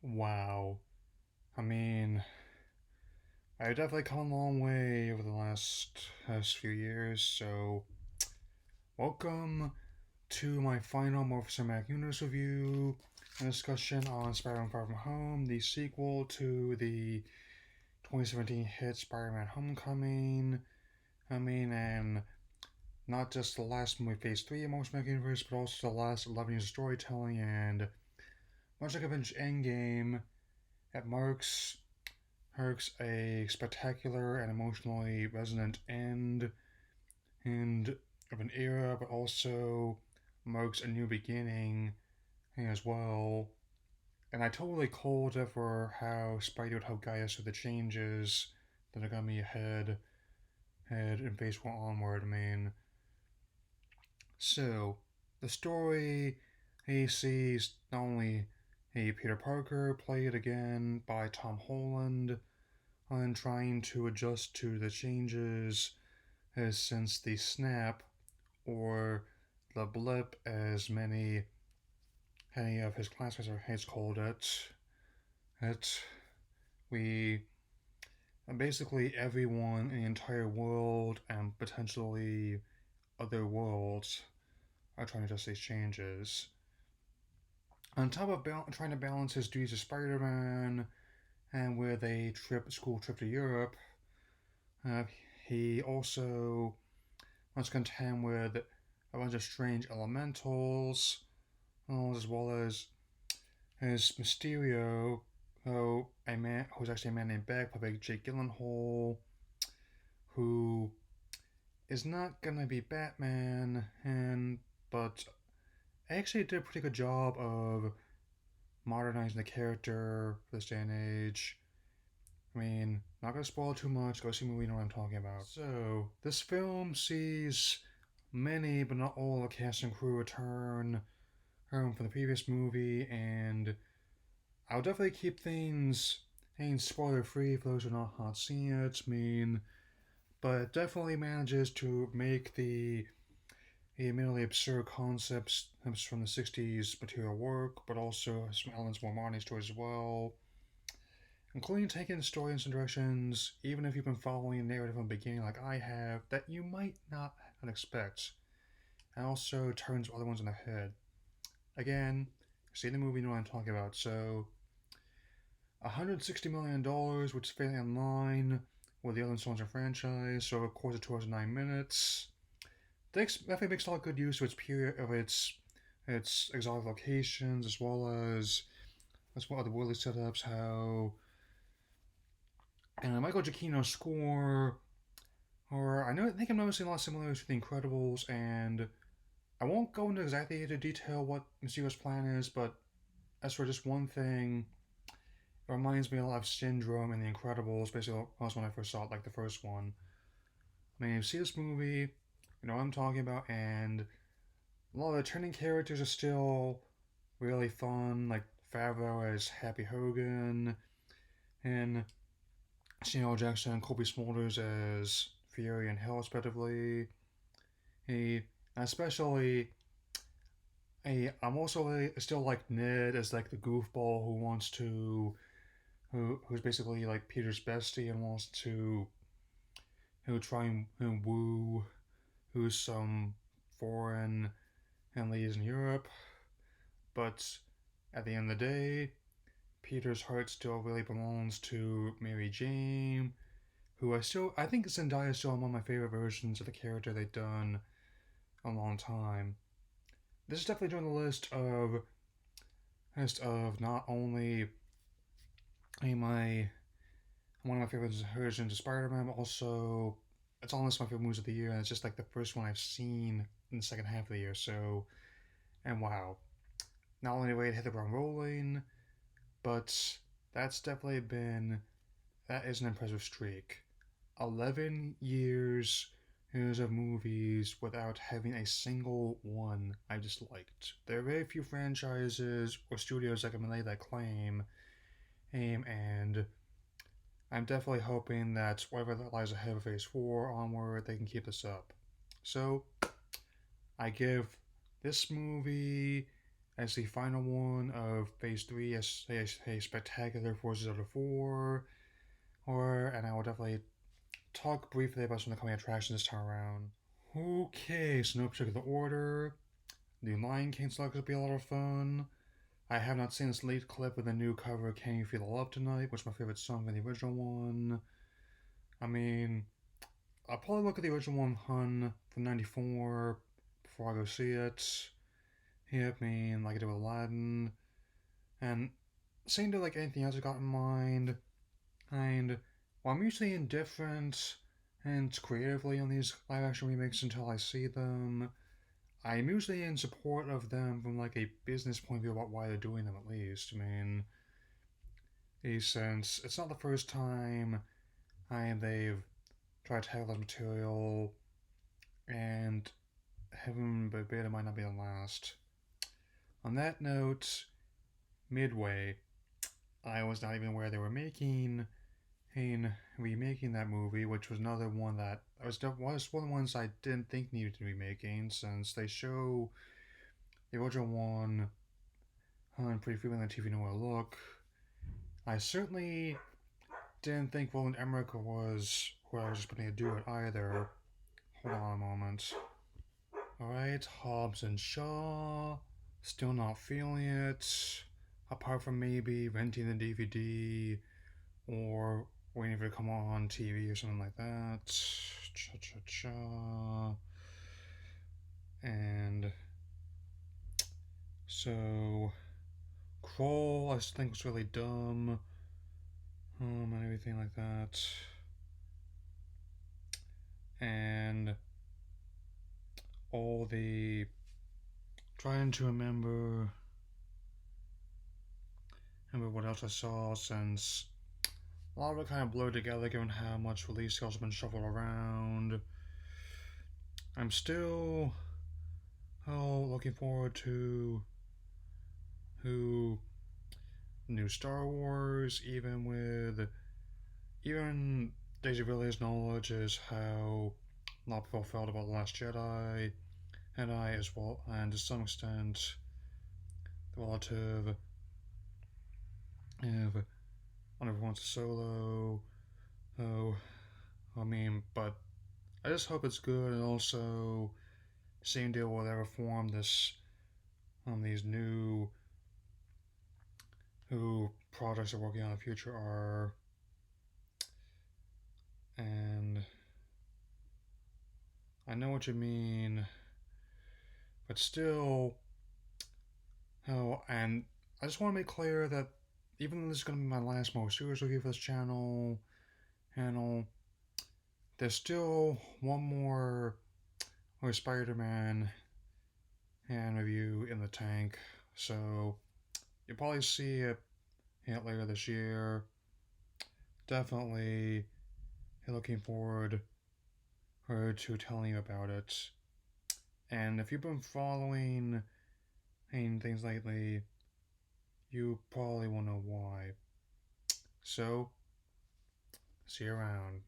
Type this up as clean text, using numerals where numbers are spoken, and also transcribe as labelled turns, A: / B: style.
A: Wow. I mean, I've definitely come a long way over the last few years, so welcome to my final Marvel Cinematic Universe review and discussion on Spider-Man Far From Home, the sequel to the 2017 hit Spider-Man Homecoming. And not just the last movie, Phase 3 of Marvel Cinematic Universe, but also the last 11 years of storytelling, and much like Avengers Endgame, it marks a spectacular and emotionally resonant end of an era, but also marks a new beginning as well. And I totally called it for how Spidey would help guide us through the changes that are gonna be ahead in Phase 4 onward. So the story he sees not only Peter Parker played again by Tom Holland on trying to adjust to the changes since the snap, or the blip as many of his classmates has called it. It we basically everyone in the entire world and potentially other worlds are trying to adjust these changes. On top of trying to balance his duties as Spider-Man and with a school trip to Europe, uh, he also must contend with a bunch of strange elementals, as well as his Mysterio, who's actually a man named Beck, played by Jake Gyllenhaal, who is not gonna be Batman, and but actually did a pretty good job of modernizing the character for this day and age. Not gonna spoil too much. Go see the movie, you know what I'm talking about. So, this film sees many, but not all, the cast and crew return from the previous movie, and I'll definitely keep things spoiler free for those who are not seen it. But it definitely manages to make the admittedly absurd concepts from the 60s material work, but also some elements more modern stories as well, including taking the story in some directions, even if you've been following the narrative from the beginning like I have, that you might not expect, and also turns other ones on their head. Again, see the movie, you know what I'm talking about. So, $160 million, which is fairly in line with the other installments in the franchise, so of course, 2 hours and 9 minutes. Definitely makes a lot of good use of its exotic locations, as well as the worldly setups. How and Michael Giacchino's score, or I think I'm noticing a lot of similarities with The Incredibles, and I won't go into exactly the detail what Mysterio's plan is, but as for just one thing, it reminds me a lot of Syndrome and The Incredibles. Basically, was when I first saw it, like the first one. You see this movie, you know what I'm talking about, and a lot of the turning characters are still really fun, like Favreau as Happy Hogan, and Samuel Jackson and Colby Smulders as Fury and Hell, respectively. He, especially, I'm also still like Ned as like the goofball who's basically like Peter's bestie and wants to who try and woo who's some foreign and ladies in Europe, but at the end of the day, Peter's heart still really belongs to Mary Jane, who I think Zendaya is still one of my favorite versions of the character they've done a long time. This is definitely on the list of not only my one of my favorite versions of Spider-Man, but also it's on the list of my favorite movies of the year, and it's just like the first one I've seen in the second half of the year. So, and wow, not only the way it hit the ground rolling, but that's definitely been that is an impressive streak. 11 years of movies without having a single one I disliked. There are very few franchises or studios that can lay that claim, and I'm definitely hoping that whatever that lies ahead of Phase 4 onward, they can keep this up. So, I give this movie as the final one of Phase 3 as a spectacular Forces of the 4, and I will definitely talk briefly about some of the coming attractions this time around. Okay, so no particular order. The Lion King's looks to be a lot of fun. I have not seen this lead clip with the new cover of Can You Feel the Love Tonight, which is my favorite song from the original one. I mean, I'll probably look at the original one, Hun, from '94, before I go see it. Yeah, I mean, like I did with Aladdin. And same to like anything else I got in mind. And while I'm usually indifferent and creatively on these live action remakes until I see them, I'm usually in support of them from like a business point of view about why they're doing them at least. I mean, since it's not the first time they've tried to tackle this material, and heaven forbid it might not be the last. On that note, Midway, I was not even aware they were remaking that movie, which was another one that was one of the ones I didn't think needed to be making, since they show the original one on pretty frequently on TV Nowhere Look. I certainly didn't think Roland Emmerich was who I was just putting to do it either. Hold on a moment. Alright, Hobbs and Shaw. Still not feeling it. Apart from maybe renting the DVD or waiting for it to come on TV or something like that. Cha cha cha. And so, Kroll I just think was really dumb. And everything like that. And all the trying to remember what else I saw, since a lot of it kind of blurred together given how much release schedule's been shuffled around. I'm still looking forward to new Star Wars, even Daisy Ridley's knowledge is how a lot of people felt about The Last Jedi, and I as well, and to some extent the relative of on everyone's Solo. Oh, I mean, but I just hope it's good, and also same deal with whatever form these new who projects are working on in the future are. And I know what you mean, but still, and I just want to make clear that even though this is going to be my last more serious review for this channel, there's still one more Spider-Man and review in the tank, so you'll probably see it later this year. Definitely looking forward to telling you about it. And if you've been following things lately, you probably will know why. So, see you around.